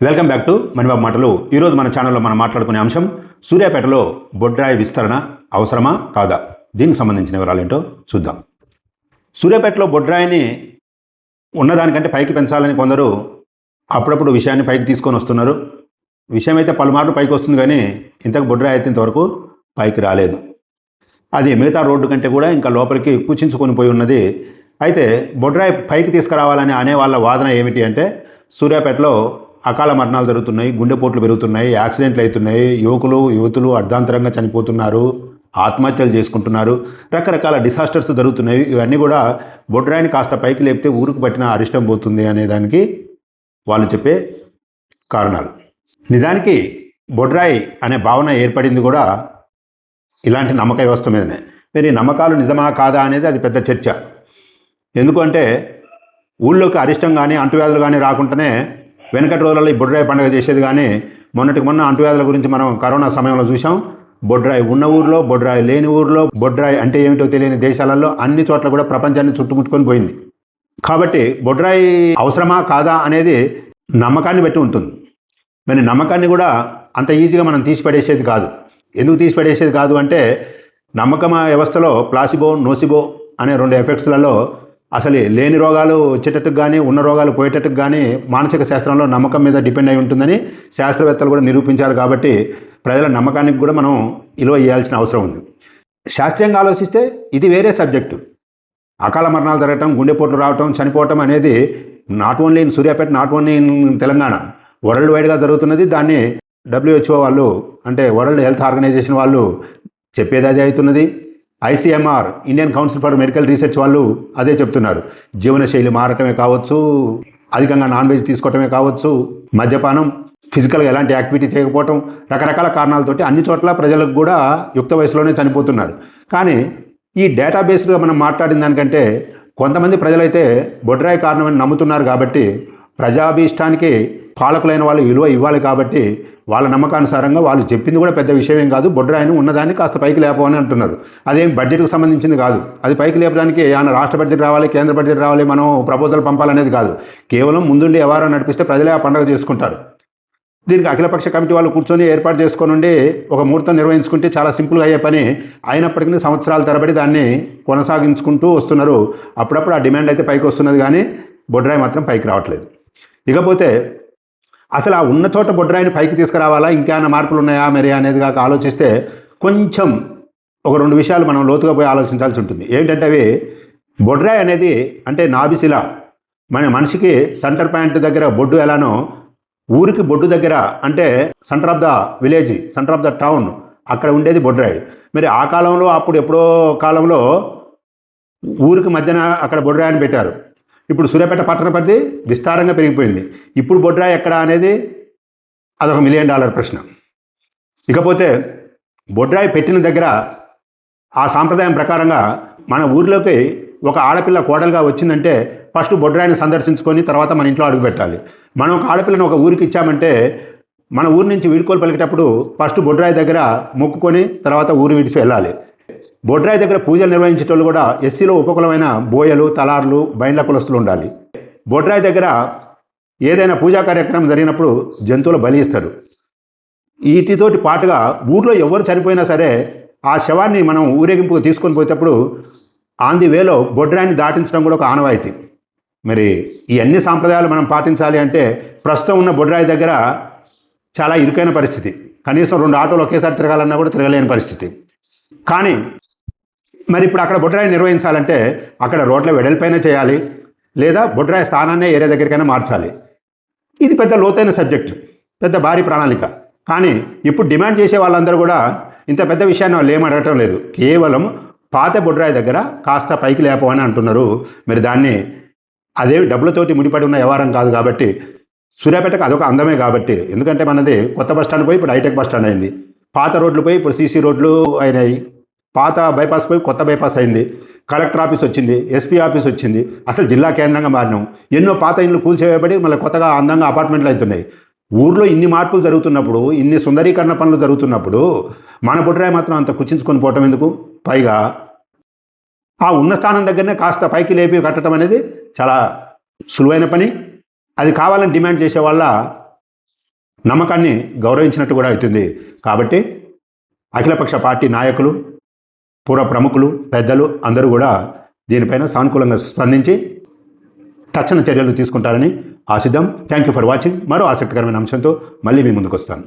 Welcome back to Manibabu మాటలు. ఈరోజు మన ఛానల్లో మనం మాట్లాడుకునే అంశం సూర్యాపేటలో బొడ్రాయి విస్తరణ అవసరమా కాదా, దీనికి సంబంధించిన వివరాలు ఏంటో చూద్దాం. సూర్యాపేటలో బొడ్రాయిని ఉన్నదానికంటే పైకి పెంచాలని కొందరు అప్పుడప్పుడు విషయాన్ని పైకి తీసుకొని వస్తున్నారు. విషయం అయితే పలుమార్లు పైకి వస్తుంది, కానీ ఇంతకు బొడ్రాయి అయితే ఇంతవరకు పైకి రాలేదు. అది మిగతా రోడ్డు కంటే కూడా ఇంకా లోపలికి కూర్చించుకొని పోయి ఉన్నది. అయితే బొడ్రాయి పైకి తీసుకురావాలని అనే వాళ్ళ వాదన ఏమిటి అంటే, సూర్యాపేటలో అకాల మరణాలు జరుగుతున్నాయి, గుండెపోట్లు పెరుగుతున్నాయి, యాక్సిడెంట్లు అవుతున్నాయి, యువతులు అర్ధాంతరంగా చనిపోతున్నారు, ఆత్మహత్యలు చేసుకుంటున్నారు, రకరకాల డిసాస్టర్స్ జరుగుతున్నాయి. ఇవన్నీ కూడా బొడ్రాయిని కాస్త పైకి లేపితే ఊరికి పట్టిన అరిష్టం పోతుంది అనే దానికి వాళ్ళు చెప్పే కారణాలు. నిజానికి బొడ్రాయి అనే భావన ఏర్పడింది కూడా ఇలాంటి నమ్మక వ్యవస్థ మీదనే. మరి నమ్మకాలు నిజమా కాదా అనేది అది పెద్ద చర్చ. ఎందుకంటే ఊళ్ళోకి అరిష్టం కానీ అంటువ్యాధులు కానీ రాకుండానే వెనకటి రోజులలో ఈ బొడ్రాయి పండుగ చేసేది. కానీ మొన్నటికి మొన్న అంటువ్యాధుల గురించి మనం కరోనా సమయంలో చూసాం. బొడ్రాయి ఉన్న ఊర్లో, బొడ్రాయి లేని ఊర్లో, బొడ్రాయి అంటే ఏమిటో తెలియని దేశాలలో అన్ని చోట్ల కూడా ప్రపంచాన్ని చుట్టుముట్టుకొని పోయింది. కాబట్టి బొడ్రాయి అవసరమా కాదా అనేది నమ్మకాన్ని బట్టి ఉంటుంది. మరి నమ్మకాన్ని కూడా అంత ఈజీగా మనం తీసిపడేసేది కాదు. ఎందుకు తీసిపడేసేది కాదు అంటే, నమ్మకం వ్యవస్థలో ప్లాసిబో, నోసిబో అనే రెండు ఎఫెక్ట్స్లలో అసలు లేని రోగాలు వచ్చేటట్టుకు కానీ ఉన్న రోగాలు పోయేటట్టుకు కానీ మానసిక శాస్త్రంలో నమ్మకం మీద డిపెండ్ అయి ఉంటుందని శాస్త్రవేత్తలు కూడా నిరూపించారు. కాబట్టి ప్రజల నమ్మకానికి కూడా మనం విలువ ఇవ్వాల్సిన అవసరం ఉంది. శాస్త్రీయంగా ఆలోచిస్తే ఇది వేరే సబ్జెక్టు. అకాల మరణాలు జరగటం, గుండెపోట్లు రావటం, చనిపోవటం అనేది not only in Suryapet, not only in Telangana, world వైడ్గా జరుగుతున్నది. దాన్ని WHO వాళ్ళు, అంటే వరల్డ్ హెల్త్ ఆర్గనైజేషన్ వాళ్ళు చెప్పేది అదే అవుతున్నది. ICMR, Indian council for medical research వాళ్ళు అదే చెప్తున్నారు. జీవనశైలి మారటమే కావచ్చు, అధికంగా నాన్ వెజ్ తీసుకోవటమే కావచ్చు, మద్యపానం, ఫిజికల్గా ఎలాంటి యాక్టివిటీ చేయకపోవటం, రకరకాల కారణాలతోటి అన్ని చోట్ల ప్రజలకు కూడా యుక్త వయసులోనే చనిపోతున్నారు. కానీ ఈ డేటాబేస్గా మనం మాట్లాడిన దానికంటే కొంతమంది ప్రజలైతే బొడ్రాయి కారణమని నమ్ముతున్నారు. కాబట్టి ప్రజాభీష్టానికి పాలకులైన వాళ్ళు విలువ ఇవ్వాలి. కాబట్టి వాళ్ళ నమ్మకానుసారంగా వాళ్ళు చెప్పింది కూడా పెద్ద విషయం ఏం కాదు, బొడ్రాయిని ఉన్నదాన్ని కాస్త పైకి లేపమని అంటున్నారు. అదేం బడ్జెట్కి సంబంధించింది కాదు. అది పైకి లేపడానికి ఏమైనా రాష్ట్ర బడ్జెట్ రావాలి, కేంద్ర బడ్జెట్ రావాలి, మనం ప్రపోజల్ పంపాలనేది కాదు. కేవలం ముందుండి వ్యవహారం నడిపిస్తే ప్రజలే ఆ పండుగ చేసుకుంటారు. దీనికి అఖిలపక్ష కమిటీ వాళ్ళు కూర్చొని ఏర్పాటు చేసుకొని ఉండి ఒక ముహూర్తం నిర్వహించుకుంటే చాలా సింపుల్గా అయ్యే పని. అయినప్పటికీ సంవత్సరాల తరబడి దాన్ని కొనసాగించుకుంటూ వస్తున్నారు. అప్పుడప్పుడు ఆ డిమాండ్ అయితే పైకి వస్తున్నది, కానీ బొడ్రాయి మాత్రం పైకి రావట్లేదు. ఇకపోతే అసలు ఆ ఉన్న చోట బొడ్రాయిని పైకి తీసుకురావాలా, ఇంకేమైనా మార్పులు ఉన్నాయా మరి అనేది కాక ఆలోచిస్తే కొంచెం ఒక రెండు విషయాలు మనం లోతుగా పోయి ఆలోచించాల్సి ఉంటుంది. ఏంటంటే అవి, బొడ్రాయి అనేది అంటే నాభిశిల. మన మనిషికి సెంటర్ పాయింట్ దగ్గర బొడ్డు ఎలానో, ఊరికి బొడ్డు దగ్గర అంటే centre of the village, centre of the town, అక్కడ ఉండేది బొడ్రాయి. మరి ఆ కాలంలో, అప్పుడు ఎప్పుడో కాలంలో ఊరికి మధ్యన అక్కడ బొడ్రాయిని పెట్టారు. ఇప్పుడు సూర్యాపేట పట్టణ పరిధి విస్తారంగా పెరిగిపోయింది. ఇప్పుడు బొడ్రాయి ఎక్కడ అనేది అదొక $1 మిలియన్ ప్రశ్న. ఇకపోతే బొడ్రాయి పెట్టిన దగ్గర ఆ సాంప్రదాయం ప్రకారంగా మన ఊర్లోకి ఒక ఆడపిల్ల కోడలుగా వచ్చిందంటే ఫస్ట్ బొడ్రాయిని సందర్శించుకొని తర్వాత మన ఇంట్లో అడుగు పెట్టాలి. మనం ఒక ఆడపిల్లని ఒక ఊరికి ఇచ్చామంటే మన ఊరి నుంచి వీడుకోలు పలికేటప్పుడు ఫస్ట్ బొడ్రాయి దగ్గర మొక్కుకొని తర్వాత ఊరు విడిచి వెళ్ళాలి. బొడ్రాయి దగ్గర పూజలు నిర్వహించేటోళ్ళు కూడా ఎస్సీలో ఉపకులమైన బోయలు, తలార్లు, బైండ్ల కులస్తులు ఉండాలి. బొడ్రాయి దగ్గర ఏదైనా పూజా కార్యక్రమం జరిగినప్పుడు జంతువులు బలి ఇస్తారు. వీటితోటి పాటుగా ఊర్లో ఎవరు చనిపోయినా సరే ఆ శవాన్ని మనం ఊరేగింపుకు తీసుకొని పోయేటప్పుడు ఆన్ ది వేలో బొడ్రాయిని దాటించడం కూడా ఒక ఆనవాయితీ. మరి ఈ అన్ని సాంప్రదాయాలు మనం పాటించాలి అంటే ప్రస్తుతం ఉన్న బొడ్రాయి దగ్గర చాలా ఇరుకైన పరిస్థితి. కనీసం 2 ఆటోలు ఒకేసారి తిరగాలన్నా కూడా తిరగలేని పరిస్థితి. కానీ మరి ఇప్పుడు అక్కడ బొడ్రాయి నిర్వహించాలంటే అక్కడ రోడ్ల వెడల్పైన చేయాలి, లేదా బొడ్రాయి స్థానాన్నే ఏరియా దగ్గరికైనా మార్చాలి. ఇది పెద్ద లోతైన సబ్జెక్టు, పెద్ద భారీ ప్రణాళిక. కానీ ఇప్పుడు డిమాండ్ చేసే వాళ్ళందరూ కూడా ఇంత పెద్ద విషయాన్ని వాళ్ళు ఏం అడగటం లేదు. కేవలం పాత బొడ్రాయి దగ్గర కాస్త పైకి లేపమని అంటున్నారు. మరి దాన్ని అదేమి డబ్బులతోటి ముడిపడి ఉన్న వ్యవహారం కాదు. కాబట్టి సూర్యాపేటకు అదొక అందమే. కాబట్టి ఎందుకంటే మనది కొత్త బస్టాండ్ పోయి ఇప్పుడు హైటెక్ బస్టాండ్ అయింది, పాత రోడ్లు పోయి ఇప్పుడు CC రోడ్లు అయినాయి, పాత బైపాస్ పోయి కొత్త బైపాస్ అయింది, కలెక్టర్ ఆఫీస్ వచ్చింది, SP ఆఫీస్ వచ్చింది, అసలు జిల్లా కేంద్రంగా మారినాం. ఎన్నో పాత ఇండ్లు కూల్చేయబడి మళ్ళీ కొత్తగా అందంగా అపార్ట్మెంట్లు అవుతున్నాయి. ఊర్లో ఇన్ని మార్పులు జరుగుతున్నప్పుడు, ఇన్ని సుందరీకరణ పనులు జరుగుతున్నప్పుడు మన బొడ్రాయి మాత్రం అంత కుచించుకొని పోవటం ఎందుకు? పైగా ఆ ఉన్న స్థానం దగ్గరనే కాస్త పైకి లేపి కట్టడం అనేది చాలా సులువైన పని. అది కావాలని డిమాండ్ చేసే వాళ్ళ నమ్మకాన్ని గౌరవించినట్టు కూడా అవుతుంది. కాబట్టి అఖిలపక్ష పార్టీ నాయకులు, పూర్వ ప్రముఖులు, పెద్దలు అందరూ కూడా దీనిపైన సానుకూలంగా స్పందించి తక్షణ చర్యలు తీసుకుంటారని ఆశిద్దాం. Thank you for watching. మరో ఆసక్తికరమైన అంశంతో మళ్ళీ మీ ముందుకు వస్తాను.